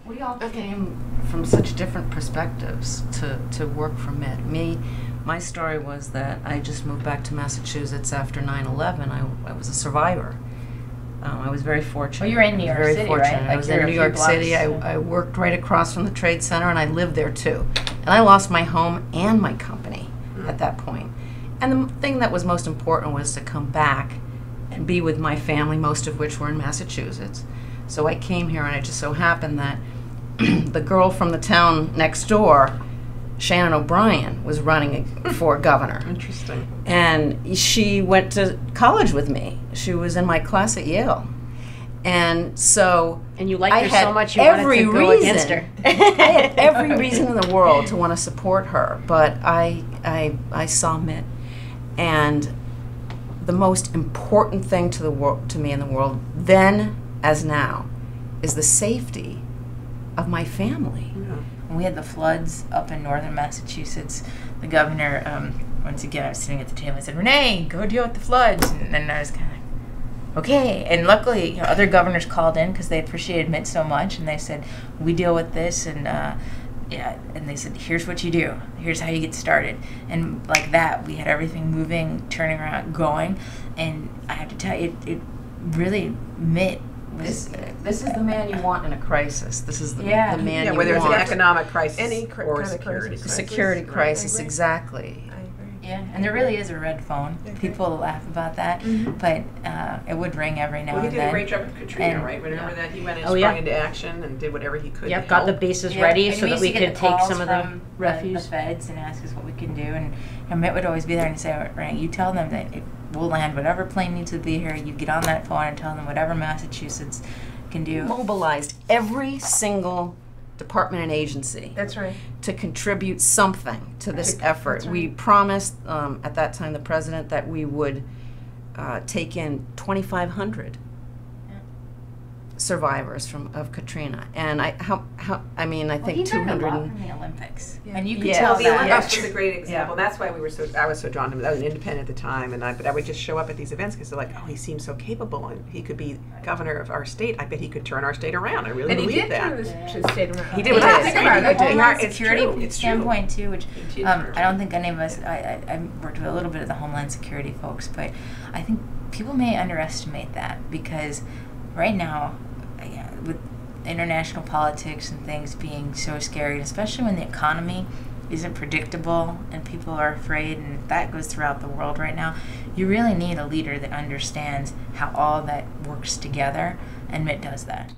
We all came from such different perspectives to work for Mitt. My story was that I just moved back to Massachusetts after 9/11. I was a survivor. I was very fortunate. Well, you're in New York City, right? I was in New York City. I worked right across from the Trade Center, and I lived there too. And I lost my home and my company at that point. And the thing that was most important was to come back and be with my family, most of which were in Massachusetts. So I came here, and it just so happened that the girl from the town next door, Shannon O'Brien, was running for governor. Interesting. And she went to college with me. She was in my class at Yale. And so and you liked her so much you wanted to go against her. I had every reason in the world to want to support her, but I saw Mitt. And the most important thing to me in the world, then as now, is the safety of my family. Yeah. When we had the floods up in northern Massachusetts, the governor, once again, I was sitting at the table and said, "Renee, go deal with the floods." And then I was kind of like, okay. And luckily, other governors called in because they appreciated Mitt so much, and they said, "We deal with this," and yeah, and they said, "Here's what you do. Here's how you get started." And like that, we had everything moving, turning around, going. And I have to tell you, it really, Mitt, this is the man you want in a crisis. This is the man you want. Whether it's an economic crisis or a security crisis. Security crisis, exactly. I agree. Yeah, and there really is a red phone. People laugh about that, but it would ring every now and then. He did a great job with Katrina, right? Remember that? He went and sprung into action and did whatever he could to help. Got the bases ready so that we could take some of the refuse. The feds and ask us what we can do, and Mitt would always be there and say, "Renee, you tell them that we'll land whatever plane needs to be here. You get on that phone and tell them whatever Massachusetts can do." Mobilized every single department and agency. That's right. To contribute something to this effort. Right. We promised at that time the president that we would take in 2,500 survivors of Katrina, and I think 200. In the Olympics, and you could tell that. The Olympics was a great example. That's why I was so drawn to him. I was an independent at the time, but I would just show up at these events because they're like, "Oh, he seems so capable, and he could be governor of our state. I bet he could turn our state around." I really believe that. And he did turn the state around. He did. With his security standpoint too, which I don't think any of us. I worked with a little bit of the Homeland Security folks, but I think people may underestimate that because right now, with international politics and things being so scary, especially when the economy isn't predictable and people are afraid, and that goes throughout the world right now, you really need a leader that understands how all that works together, and Mitt does that.